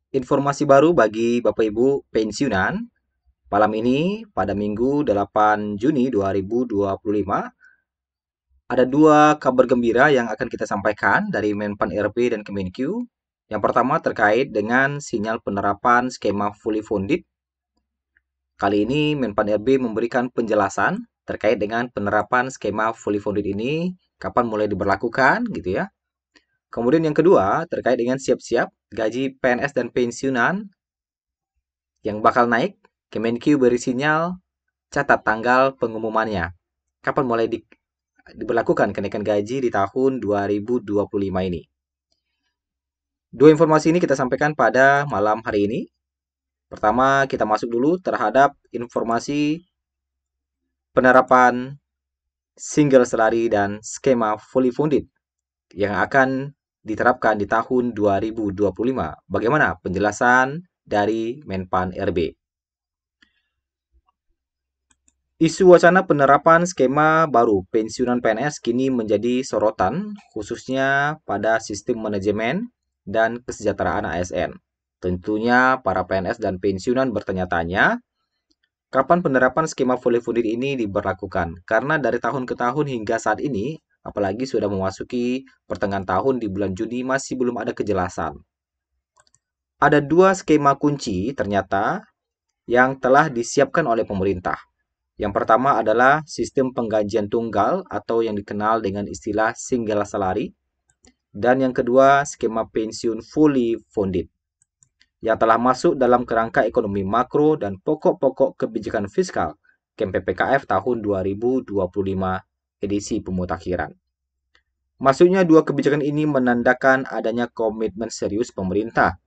Informasi baru bagi Bapak Ibu pensiunan. Malam ini pada Minggu 8 Juni 2025 ada dua kabar gembira yang akan kita sampaikan dari Menpan RB dan Kemenkyu. Yang pertama terkait dengan sinyal penerapan skema fully funded. Kali ini Menpan RB memberikan penjelasan terkait dengan penerapan skema fully funded ini, kapan mulai diberlakukan gitu ya. Kemudian yang kedua terkait dengan siap-siap gaji PNS dan pensiunan yang bakal naik. Kemenkyu beri sinyal, catat tanggal pengumumannya. Kapan mulai diberlakukan kenaikan gaji di tahun 2025 ini. Dua informasi ini kita sampaikan pada malam hari ini. Pertama, kita masuk dulu terhadap informasi penerapan single salary dan skema fully funded yang akan diterapkan di tahun 2025. Bagaimana penjelasan dari Menpan RB? Isu wacana penerapan skema baru pensiunan PNS kini menjadi sorotan, khususnya pada sistem manajemen dan kesejahteraan ASN. Tentunya para PNS dan pensiunan bertanya-tanya, kapan penerapan skema fully funded ini diberlakukan? Karena dari tahun ke tahun hingga saat ini, apalagi sudah memasuki pertengahan tahun di bulan Juni, masih belum ada kejelasan. Ada dua skema kunci ternyata yang telah disiapkan oleh pemerintah. Yang pertama adalah sistem penggajian tunggal atau yang dikenal dengan istilah single salary. Dan yang kedua, skema pensiun fully funded yang telah masuk dalam kerangka ekonomi makro dan pokok-pokok kebijakan fiskal KMPPKF tahun 2025 edisi pemutakhiran. Masuknya dua kebijakan ini menandakan adanya komitmen serius pemerintah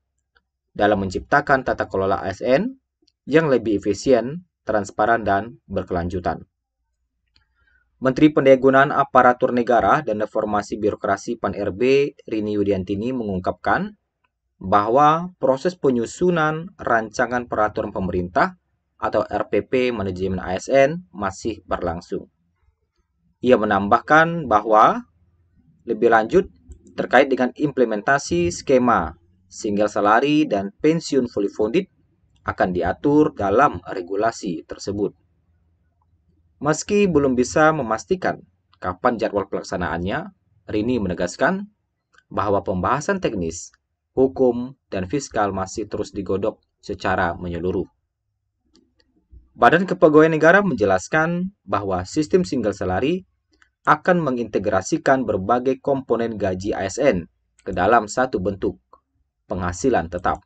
dalam menciptakan tata kelola ASN yang lebih efisien, transparan, dan berkelanjutan. Menteri Pendayagunaan Aparatur Negara dan Reformasi Birokrasi PAN-RB Rini Yudiantini mengungkapkan bahwa proses penyusunan rancangan peraturan pemerintah atau RPP manajemen ASN masih berlangsung. Ia menambahkan bahwa lebih lanjut terkait dengan implementasi skema single salary dan pensiun fully funded akan diatur dalam regulasi tersebut. Meski belum bisa memastikan kapan jadwal pelaksanaannya, Rini menegaskan bahwa pembahasan teknis, hukum, dan fiskal masih terus digodok secara menyeluruh. Badan Kepegawaian Negara menjelaskan bahwa sistem single salary akan mengintegrasikan berbagai komponen gaji ASN ke dalam satu bentuk penghasilan tetap.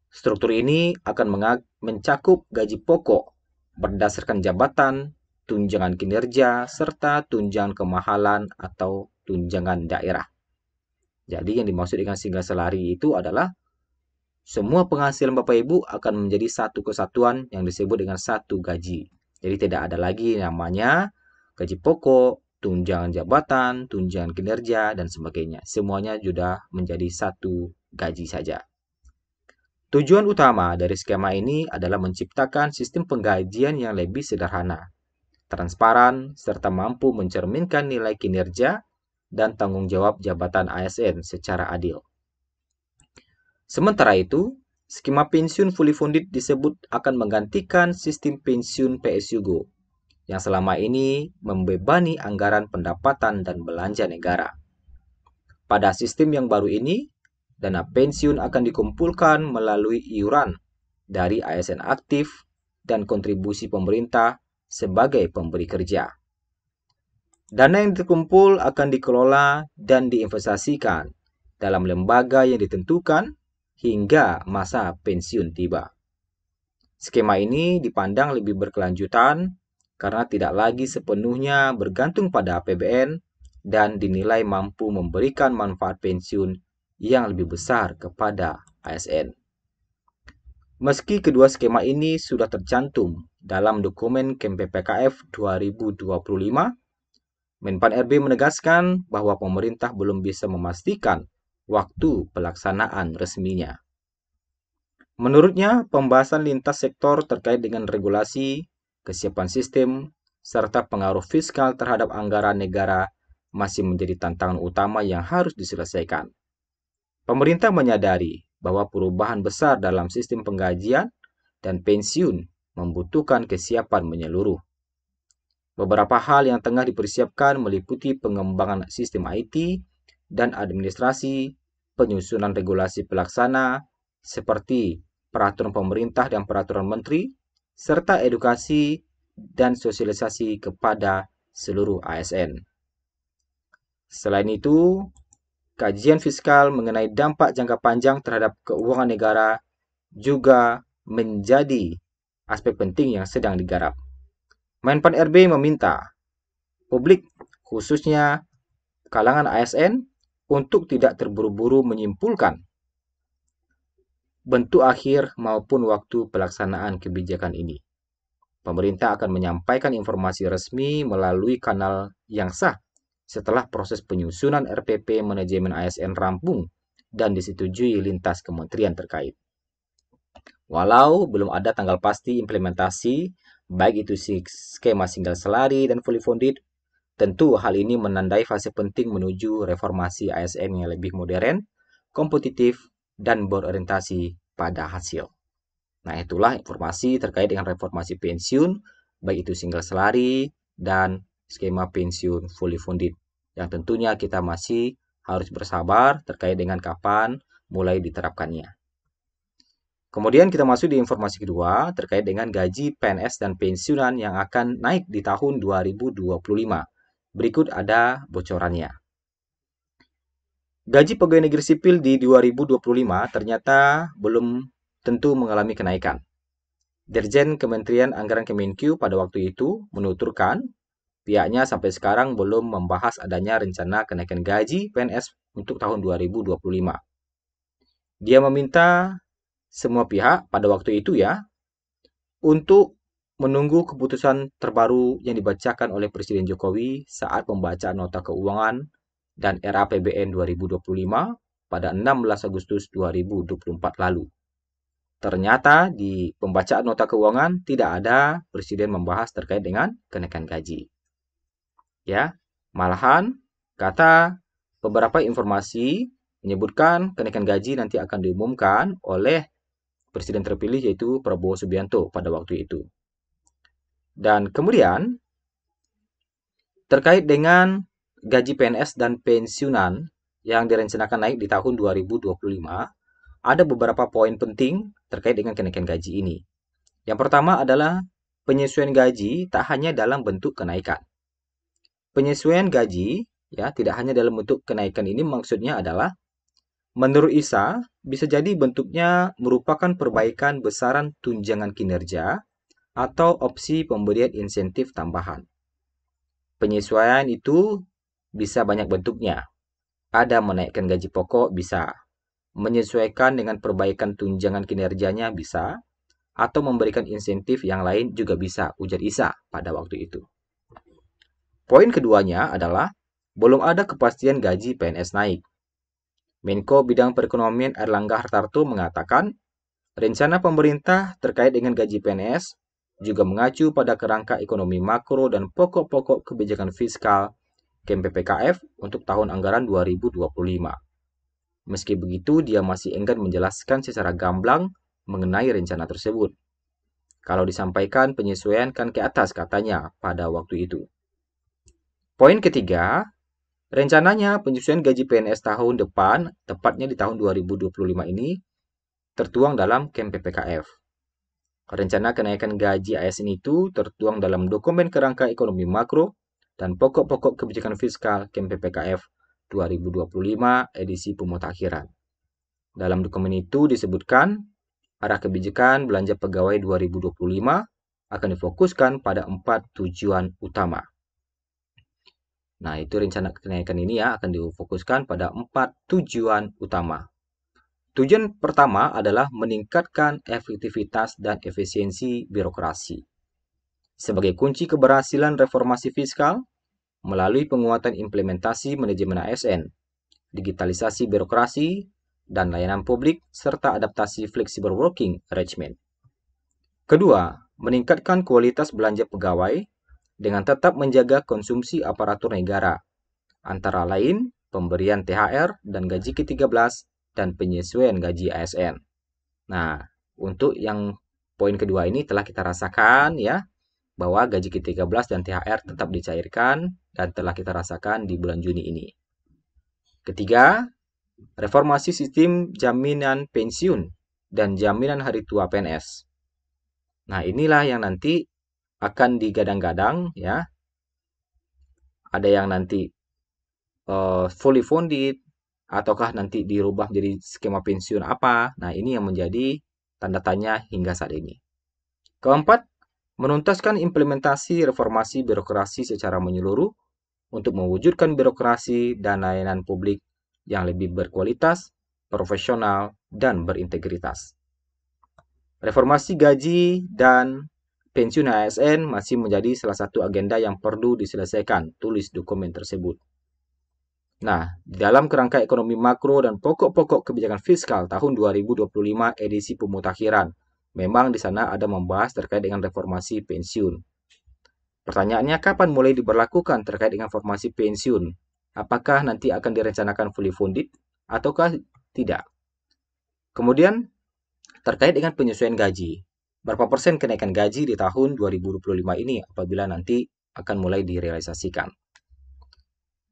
Struktur ini akan mencakup gaji pokok berdasarkan jabatan, tunjangan kinerja, serta tunjangan kemahalan atau tunjangan daerah. Jadi yang dimaksud dengan single salary itu adalah semua penghasilan Bapak Ibu akan menjadi satu kesatuan yang disebut dengan satu gaji. Jadi tidak ada lagi namanya gaji pokok, tunjangan jabatan, tunjangan kinerja, dan sebagainya. Semuanya sudah menjadi satu gaji saja. Tujuan utama dari skema ini adalah menciptakan sistem penggajian yang lebih sederhana, transparan, serta mampu mencerminkan nilai kinerja dan tanggung jawab jabatan ASN secara adil. Sementara itu, skema pensiun fully funded disebut akan menggantikan sistem pensiun PSUGO yang selama ini membebani anggaran pendapatan dan belanja negara. Pada sistem yang baru ini, dana pensiun akan dikumpulkan melalui iuran dari ASN aktif dan kontribusi pemerintah sebagai pemberi kerja. Dana yang terkumpul akan dikelola dan diinvestasikan dalam lembaga yang ditentukan hingga masa pensiun tiba. Skema ini dipandang lebih berkelanjutan karena tidak lagi sepenuhnya bergantung pada APBN dan dinilai mampu memberikan manfaat pensiun yang lebih besar kepada ASN. Meski kedua skema ini sudah tercantum dalam dokumen KMPPKF 2025, Menpan RB menegaskan bahwa pemerintah belum bisa memastikan waktu pelaksanaan resminya. Menurutnya, pembahasan lintas sektor terkait dengan regulasi, kesiapan sistem, serta pengaruh fiskal terhadap anggaran negara masih menjadi tantangan utama yang harus diselesaikan. Pemerintah menyadari bahwa perubahan besar dalam sistem penggajian dan pensiun membutuhkan kesiapan menyeluruh. Beberapa hal yang tengah dipersiapkan meliputi pengembangan sistem IT dan administrasi, penyusunan regulasi pelaksana, seperti peraturan pemerintah dan peraturan menteri, serta edukasi dan sosialisasi kepada seluruh ASN. Selain itu, kajian fiskal mengenai dampak jangka panjang terhadap keuangan negara juga menjadi aspek penting yang sedang digarap. Menpan RB meminta publik, khususnya kalangan ASN, untuk tidak terburu-buru menyimpulkan bentuk akhir maupun waktu pelaksanaan kebijakan ini. Pemerintah akan menyampaikan informasi resmi melalui kanal yang sah setelah proses penyusunan RPP manajemen ASN rampung dan disetujui lintas kementerian terkait. Walau belum ada tanggal pasti implementasi, baik itu skema single salary dan fully funded, tentu hal ini menandai fase penting menuju reformasi ASN yang lebih modern, kompetitif, dan berorientasi pada hasil. Nah, itulah informasi terkait dengan reformasi pensiun, baik itu single salary dan skema pensiun fully funded, yang tentunya kita masih harus bersabar terkait dengan kapan mulai diterapkannya. Kemudian kita masuk di informasi kedua terkait dengan gaji PNS dan pensiunan yang akan naik di tahun 2025. Berikut ada bocorannya. Gaji pegawai negeri sipil di 2025 ternyata belum tentu mengalami kenaikan. Dirjen Kementerian Anggaran Kemenkyu pada waktu itu menuturkan pihaknya sampai sekarang belum membahas adanya rencana kenaikan gaji PNS untuk tahun 2025. Dia meminta semua pihak pada waktu itu untuk menunggu keputusan terbaru yang dibacakan oleh Presiden Jokowi saat pembacaan nota keuangan dan RAPBN 2025 pada 16 Agustus 2024 lalu. Ternyata di pembacaan nota keuangan tidak ada Presiden membahas terkait dengan kenaikan gaji. Malahan kata beberapa informasi menyebutkan kenaikan gaji nanti akan diumumkan oleh Presiden terpilih yaitu Prabowo Subianto pada waktu itu. Dan kemudian terkait dengan gaji PNS dan pensiunan yang direncanakan naik di tahun 2025, ada beberapa poin penting terkait dengan kenaikan gaji ini. Yang pertama adalah penyesuaian gaji tak hanya dalam bentuk kenaikan. Penyesuaian gaji tidak hanya dalam bentuk kenaikan ini maksudnya adalah menurut Isa bisa jadi bentuknya merupakan perbaikan besaran tunjangan kinerja atau opsi pemberian insentif tambahan. Penyesuaian itu bisa banyak bentuknya. Ada menaikkan gaji pokok bisa, menyesuaikan dengan perbaikan tunjangan kinerjanya bisa, atau memberikan insentif yang lain juga bisa, ujar Isa pada waktu itu. Poin keduanya adalah belum ada kepastian gaji PNS naik. Menko Bidang Perekonomian Airlangga Hartarto mengatakan, rencana pemerintah terkait dengan gaji PNS juga mengacu pada kerangka ekonomi makro dan pokok-pokok kebijakan fiskal KMPPKF untuk tahun anggaran 2025. Meski begitu, dia masih enggan menjelaskan secara gamblang mengenai rencana tersebut. Kalau disampaikan penyesuaian kan ke atas katanya pada waktu itu. Poin ketiga, rencananya penyesuaian gaji PNS tahun depan, tepatnya di tahun 2025 ini, tertuang dalam KMPPKF. Rencana kenaikan gaji ASN itu tertuang dalam dokumen kerangka ekonomi makro dan pokok-pokok kebijakan fiskal KMPPKF 2025 edisi pemutakhiran. Dalam dokumen itu disebutkan, arah kebijakan belanja pegawai 2025 akan difokuskan pada 4 tujuan utama. Nah, itu rencana kenaikan ini akan difokuskan pada 4 tujuan utama. Tujuan pertama adalah meningkatkan efektivitas dan efisiensi birokrasi. Sebagai kunci keberhasilan reformasi fiskal, melalui penguatan implementasi manajemen ASN, digitalisasi birokrasi, dan layanan publik, serta adaptasi flexible working arrangement. Kedua, meningkatkan kualitas belanja pegawai dengan tetap menjaga konsumsi aparatur negara, antara lain pemberian THR dan gaji ke-13 dan penyesuaian gaji ASN. Nah, untuk yang poin kedua ini telah kita rasakan ya, bahwa gaji ke-13 dan THR tetap dicairkan dan telah kita rasakan di bulan Juni ini. Ketiga, reformasi sistem jaminan pensiun dan jaminan hari tua PNS. Nah, inilah yang nanti akan digadang-gadang ya. Ada yang nanti fully funded ataukah nanti dirubah jadi skema pensiun apa. Nah, ini yang menjadi tanda tanya hingga saat ini. Keempat, menuntaskan implementasi reformasi birokrasi secara menyeluruh untuk mewujudkan birokrasi dan layanan publik yang lebih berkualitas, profesional, dan berintegritas. Reformasi gaji dan pensiun ASN masih menjadi salah satu agenda yang perlu diselesaikan, tulis dokumen tersebut. Nah, di dalam kerangka ekonomi makro dan pokok-pokok kebijakan fiskal tahun 2025 edisi pemutakhiran, memang di sana ada membahas terkait dengan reformasi pensiun. Pertanyaannya, kapan mulai diberlakukan terkait dengan reformasi pensiun? Apakah nanti akan direncanakan fully funded ataukah tidak? Kemudian, terkait dengan penyesuaian gaji. Berapa persen kenaikan gaji di tahun 2025 ini apabila nanti akan mulai direalisasikan?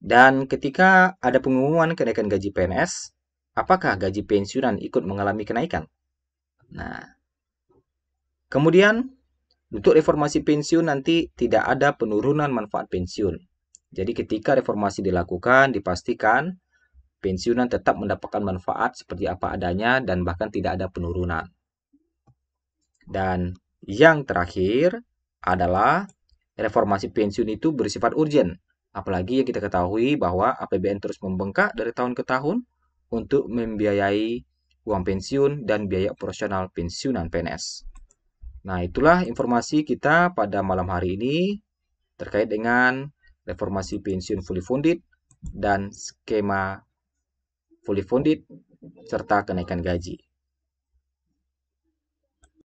Dan ketika ada pengumuman kenaikan gaji PNS, apakah gaji pensiunan ikut mengalami kenaikan? Nah, kemudian untuk reformasi pensiun nanti tidak ada penurunan manfaat pensiun. Jadi ketika reformasi dilakukan, dipastikan pensiunan tetap mendapatkan manfaat seperti apa adanya dan bahkan tidak ada penurunan. Dan yang terakhir adalah reformasi pensiun itu bersifat urgent. Apalagi yang kita ketahui bahwa APBN terus membengkak dari tahun ke tahun untuk membiayai uang pensiun dan biaya operasional pensiunan PNS. Nah, itulah informasi kita pada malam hari ini terkait dengan reformasi pensiun fully funded dan skema fully funded serta kenaikan gaji.